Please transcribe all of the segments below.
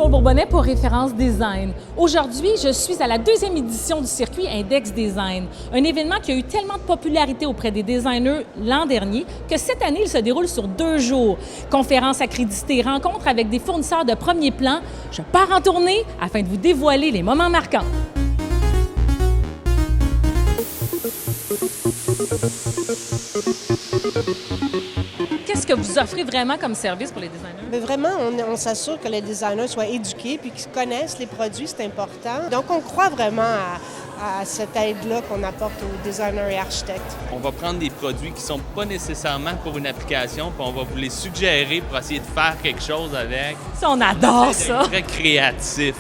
Simon Bourbonnais pour Référence Design. Aujourd'hui, je suis à la deuxième édition du circuit Index Design, un événement qui a eu tellement de popularité auprès des designers l'an dernier que cette année, il se déroule sur 2 jours. Conférences accréditées, rencontres avec des fournisseurs de premier plan. Je pars en tournée afin de vous dévoiler les moments marquants. Qu'est-ce que vous offrez vraiment comme service pour les designers? Mais vraiment, on s'assure que les designers soient éduqués puis qu'ils connaissent les produits, c'est important. Donc, on croit vraiment à cette aide-là qu'on apporte aux designers et architectes. On va prendre des produits qui ne sont pas nécessairement pour une application, puis on va vous les suggérer pour essayer de faire quelque chose avec. Ça, on adore ça! Très créatif.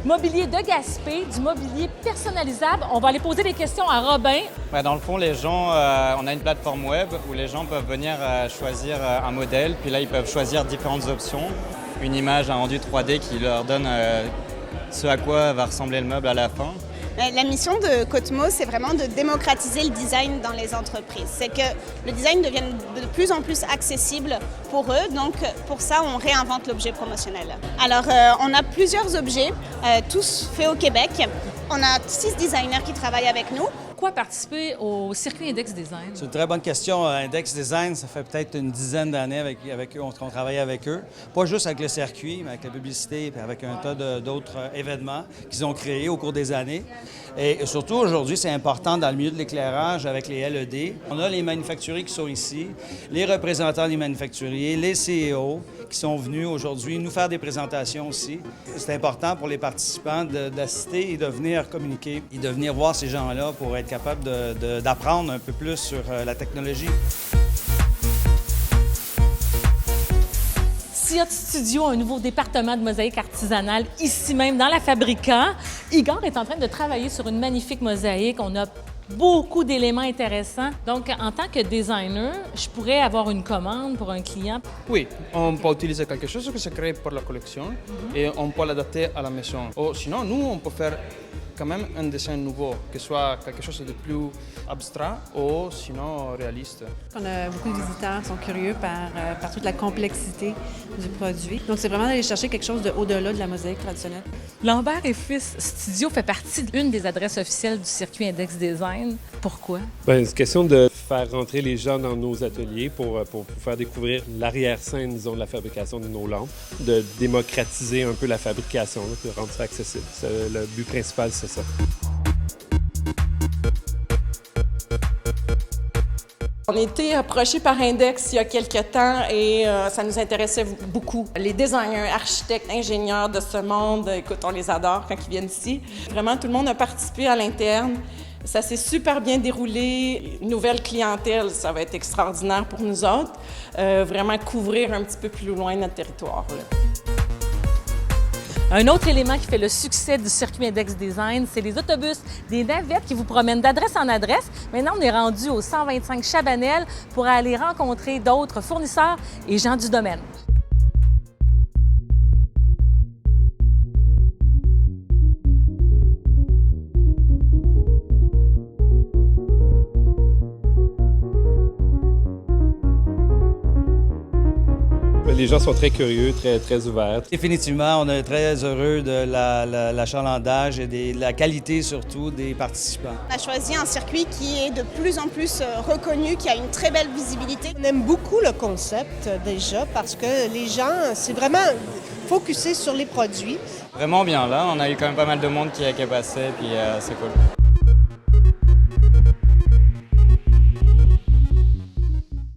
Mobilier de Gaspé, du mobilier personnalisable. On va aller poser des questions à Robin. Dans le fond, les gens, on a une plateforme web où les gens peuvent venir choisir un modèle, puis là, ils peuvent choisir différentes options. Une image, un rendu 3D qui leur donne ce à quoi va ressembler le meuble à la fin. La mission de Cotemo, c'est vraiment de démocratiser le design dans les entreprises. C'est que le design devienne de plus en plus accessible pour eux. Donc, pour ça, on réinvente l'objet promotionnel. Alors, on a plusieurs objets, tous faits au Québec. On a 6 designers qui travaillent avec nous. Pourquoi participer au circuit Index Design? C'est une très bonne question. Index Design, ça fait peut-être une dizaine d'années avec eux, on travaille avec eux. Pas juste avec le circuit, mais avec la publicité et avec un tas d'autres événements qu'ils ont créés au cours des années. Et surtout, aujourd'hui, c'est important dans le milieu de l'éclairage avec les LED. On a les manufacturiers qui sont ici, les représentants des manufacturiers, les CEO qui sont venus aujourd'hui nous faire des présentations aussi. C'est important pour les participants d'assister et de venir communiquer et de venir voir ces gens-là pour être capable d'apprendre un peu plus sur la technologie. SIOT Studio, un nouveau département de mosaïque artisanale, ici même dans la Fabrica. Igor est en train de travailler sur une magnifique mosaïque. On a beaucoup d'éléments intéressants. Donc, en tant que designer, je pourrais avoir une commande pour un client. Oui, on peut utiliser quelque chose qui se crée pour la collection et on peut l'adapter à la maison. Ou sinon, nous, on peut faire quand même un dessin nouveau, que ce soit quelque chose de plus abstrait ou sinon réaliste. On a beaucoup de visiteurs qui sont curieux par toute la complexité du produit. Donc, c'est vraiment d'aller chercher quelque chose de au-delà de la mosaïque traditionnelle. Lambert et Fils Studio fait partie d'une des adresses officielles du circuit Index Design. Pourquoi? Bien, c'est question de faire rentrer les gens dans nos ateliers pour faire découvrir l'arrière-scène, disons, de la fabrication de nos lampes, de démocratiser un peu la fabrication, là, de rendre ça accessible. Le but principal, c'est ça. On a été approchés par Index il y a quelques temps et ça nous intéressait beaucoup. Les designers, architectes, ingénieurs de ce monde, écoute, on les adore quand ils viennent ici. Vraiment, tout le monde a participé à l'interne. Ça s'est super bien déroulé. Nouvelle clientèle, ça va être extraordinaire pour nous autres. Vraiment couvrir un petit peu plus loin notre territoire, là. Un autre élément qui fait le succès du circuit Index Design, c'est les autobus, des navettes qui vous promènent d'adresse en adresse. Maintenant, on est rendu au 125 Chabanel pour aller rencontrer d'autres fournisseurs et gens du domaine. Les gens sont très curieux, très ouverts. Définitivement, on est très heureux de l'achalandage et de la qualité surtout des participants. On a choisi un circuit qui est de plus en plus reconnu, qui a une très belle visibilité. On aime beaucoup le concept déjà parce que les gens, c'est vraiment focusé sur les produits. Vraiment bien, là. On a eu quand même pas mal de monde qui est passé, puis c'est cool.